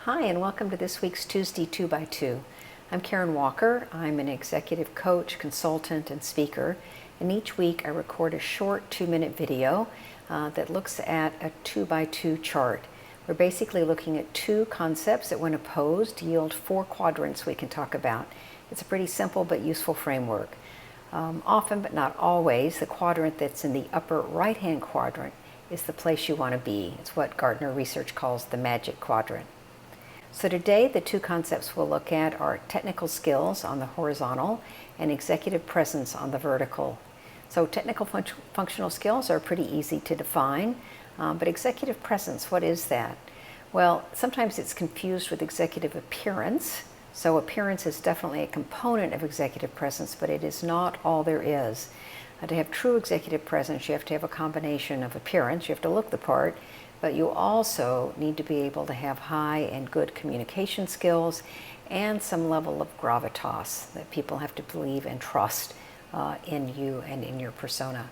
Hi, and welcome to this week's Tuesday 2 by 2. I'm Karen Walker. I'm an executive coach, consultant, and speaker. And each week I record a short 2-minute video that looks at a 2 by 2 chart. We're basically looking at two concepts that, when opposed, yield 4 quadrants we can talk about. It's a pretty simple but useful framework. Often, but not always, the quadrant that's in the upper right-hand quadrant is the place you want to be. It's what Gartner research calls the magic quadrant. So today, the two concepts we'll look at are technical skills on the horizontal and executive presence on the vertical. So technical functional skills are pretty easy to define, but executive presence, what is that? Well, sometimes it's confused with executive appearance. So appearance is definitely a component of executive presence, but it is not all there is. To have true executive presence, you have to have a combination of appearance. You have to look the part, but you also need to be able to have high and good communication skills and some level of gravitas that people have to believe and trust in you and in your persona.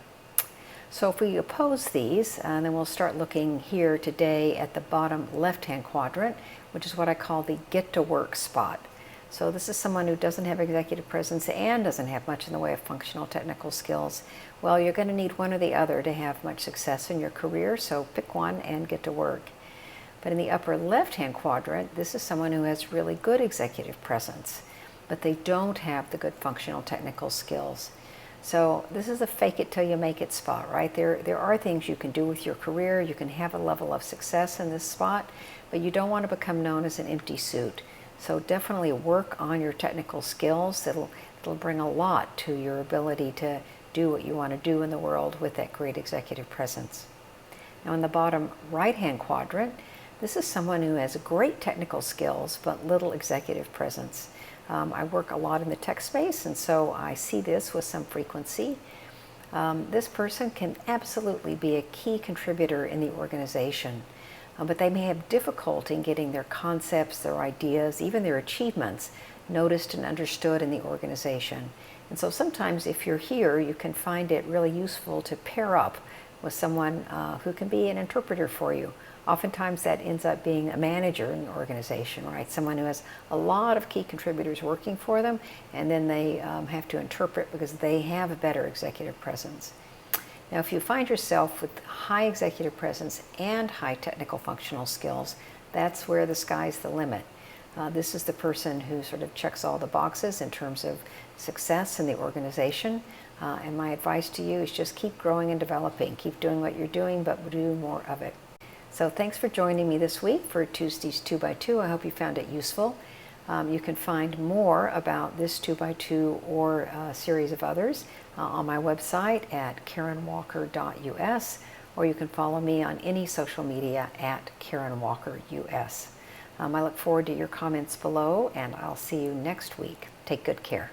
So if we oppose these, then we'll start looking here today at the bottom left-hand quadrant, which is what I call the get to work spot. So this is someone who doesn't have executive presence and doesn't have much in the way of functional technical skills. Well, you're going to need one or the other to have much success in your career, so pick one and get to work. But in the upper left-hand quadrant, this is someone who has really good executive presence, but they don't have the good functional technical skills. So this is a fake it till you make it spot, right? There are things you can do with your career. You can have a level of success in this spot, but you don't want to become known as an empty suit. So definitely work on your technical skills. It'll bring a lot to your ability to do what you want to do in the world with that great executive presence. Now in the bottom right-hand quadrant, this is someone who has great technical skills but little executive presence. I work a lot in the tech space, and so I see this with some frequency. This person can absolutely be a key contributor in the organization. But they may have difficulty in getting their concepts, their ideas, even their achievements noticed and understood in the organization. And so sometimes if you're here, you can find it really useful to pair up with someone who can be an interpreter for you. Oftentimes that ends up being a manager in the organization, right? Someone who has a lot of key contributors working for them, and then they have to interpret because they have a better executive presence. Now, if you find yourself with high executive presence and high technical functional skills, that's where the sky's the limit. This is the person who sort of checks all the boxes in terms of success in the organization. And my advice to you is just keep growing and developing. Keep doing what you're doing, but do more of it. So thanks for joining me this week for Tuesday's 2 by 2. I hope you found it useful. You can find more about this 2 by 2 or a series of others on my website at karenwalker.us, or you can follow me on any social media at karenwalkerus. I look forward to your comments below, and I'll see you next week. Take good care.